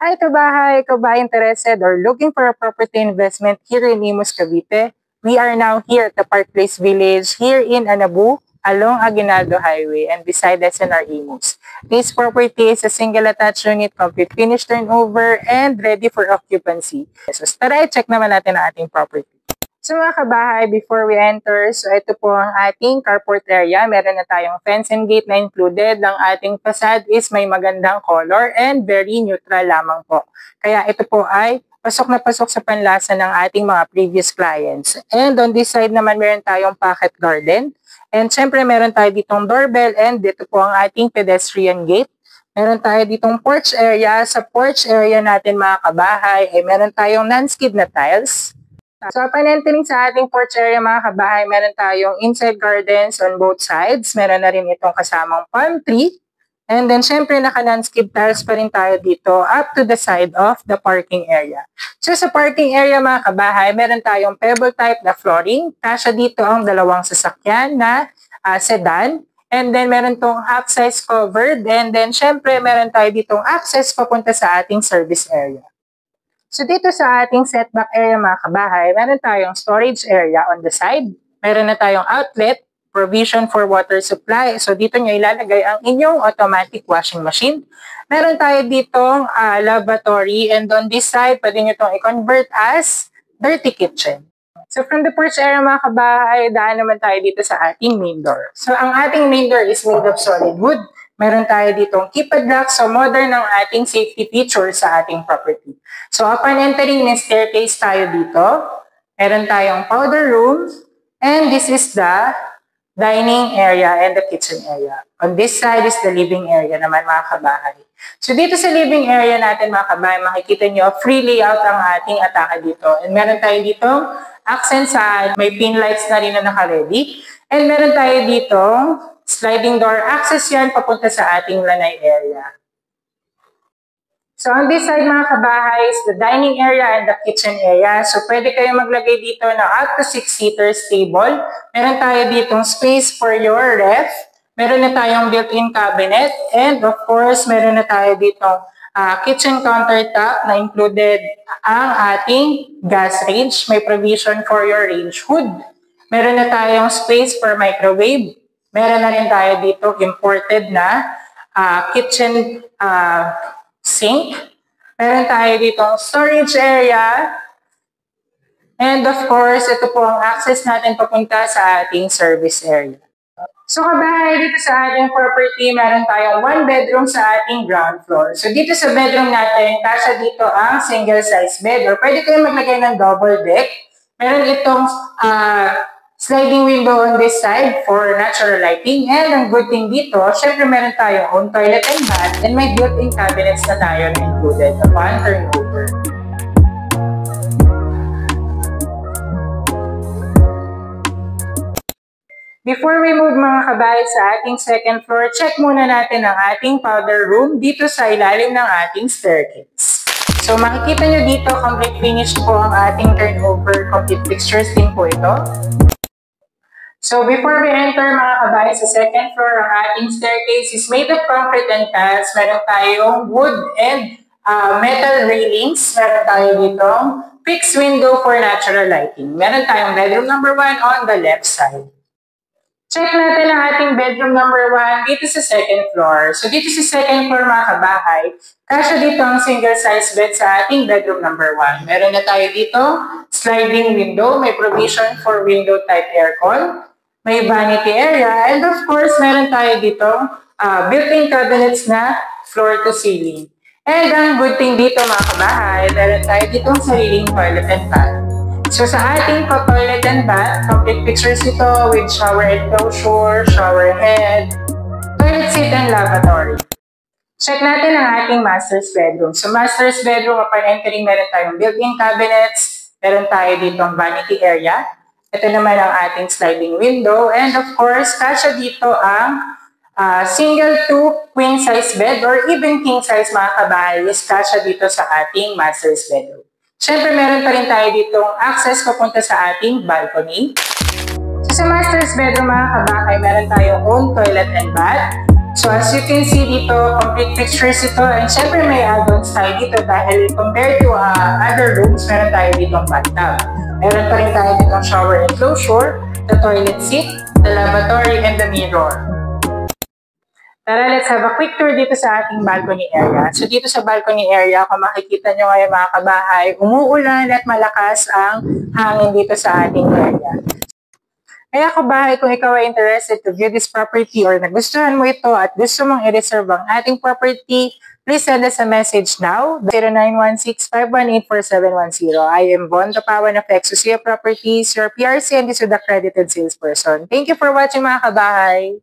Hi kabahay! Ikaw ba interested or looking for a property investment here in Imus, Cavite? We are now here at the Park Place Village here in Anabu along Aguinaldo Highway and beside SNR Imus. This property is a single attached unit, complete finished turnover and ready for occupancy. So tara, check naman natin ang ating property. So mga kabahay, before we enter, so ito po ang ating carport area. Meron na tayong fence and gate na included. Ang ating facade is may magandang color and very neutral lamang po. Kaya ito po ay pasok na pasok sa panlasa ng ating mga previous clients. And on this side naman meron tayong pocket garden. And syempre meron tayo ditong doorbell and dito po ang ating pedestrian gate. Meron tayo ditong porch area. Sa porch area natin mga kabahay ay meron tayong non-skid na tiles. So upon entering sa ating porch area mga kabahay, meron tayong inside gardens on both sides. Meron na rin itong kasamang palm tree. And then syempre naka-non-skid tiles pa rin tayo dito up to the side of the parking area. So sa parking area mga kabahay, meron tayong pebble type na flooring. Kasya dito ang dalawang sasakyan na sedan. And then meron tong half size covered. And then syempre meron tayo ditong access papunta sa ating service area. So dito sa ating setback area mga kabahay, meron tayong storage area on the side. Meron na tayong outlet, provision for water supply. So dito nyo ilalagay ang inyong automatic washing machine. Meron tayo ditong lavatory and on this side, pwede nyo itong i-convert as dirty kitchen. So from the porch area mga kabahay, daan naman tayo dito sa ating main door. So ang ating main door is made of solid wood. Meron tayo ditong keypad lock, so modern ang ating safety feature sa ating property. So upon entering, may staircase tayo dito. Meron tayong powder room. And this is the dining area and the kitchen area. On this side is the living area naman mga kabahay. So dito sa living area natin mga kabahay, makikita nyo free layout ang ating atake dito. And meron tayo ditong accent sa may pin lights na rin na naka-ready. And meron tayo ditong sliding door access yan papunta sa ating lanay area. So on this side mga kabahay is the dining area and the kitchen area. So pwede kayo maglagay dito ng up to 6-seaters table. Meron tayo ditong space for your ref. Meron na tayong built-in cabinet. And of course, meron na tayo ditong kitchen countertop na included ang ating gas range. May provision for your range hood. Meron na tayong space for microwave. Meron na rin tayo dito imported na kitchen sink. Meron tayo dito storage area. And of course, ito po ang access natin papunta sa ating service area. So kabahay, dito sa ating property, meron tayong 1 bedroom sa ating ground floor. So dito sa bedroom natin, kasya dito ang single size bed or pwede kayo maglagay ng double deck. Meron itong sliding window on this side for natural lighting. And ang good thing dito, syempre meron tayong own toilet and bath and may built-in cabinets na tayo na included upon turnover. Before we move mga kabahay sa ating second floor, check muna natin ang ating powder room dito sa ilalim ng ating staircase. So makikita nyo dito, complete finished po ang ating turnover, complete fixtures din po ito. So before we enter mga kabahay sa second floor, ang ating staircase is made of concrete and tiles. Meron tayong wood and metal railings. Meron tayo dito fixed window for natural lighting. Meron tayong bedroom number 1 on the left side. Check natin ang ating bedroom number 1 dito sa second floor. So dito sa second floor mga kabahay, kasya dito ang single size bed sa ating bedroom number 1. Meron na tayo dito sliding window, may provision for window type aircon. May vanity area, and of course, meron tayo dito built-in cabinets na floor to ceiling. And ang good thing dito mga kabahay, meron tayo ditong sariling toilet and bath. So sa ating toilet and bath, complete pictures ito with shower enclosure, shower head, toilet seat, and lavatory. Check natin ang ating master's bedroom. So master's bedroom, upon entering, meron tayong built-in cabinets, meron tayo ditong vanity area. Ito naman ang ating sliding window. And of course, kasya dito ang single to queen size bed or even king size mga kabahay is kasya dito sa ating master's bedroom. Siyempre, meron pa rin tayo ditong access papunta sa ating balcony. So sa master's bedroom mga kabahay, meron tayong own toilet and bath. So as you can see dito, complete fixtures ito and syempre may add-ons rooms tayo dito dahil compared to other rooms, meron tayo dito ang bathtub. Meron pa rin tayo dito ang shower enclosure, the toilet seat, the lavatory, and the mirror. Tara, let's have a quick tour dito sa ating balcony area. So dito sa balcony area, kung makikita nyo ngayon mga kabahay, umuulan at malakas ang hangin dito sa ating area. Kaya kabahay, kung ikaw ay interested to view this property or nagustuhan mo ito at gusto mong i-reserve ang ating property, please send us a message now, 0916-518-4710. I am Von Tapawan of Exosia Properties, your PRC and this is the accredited salesperson. Thank you for watching mga kabahay!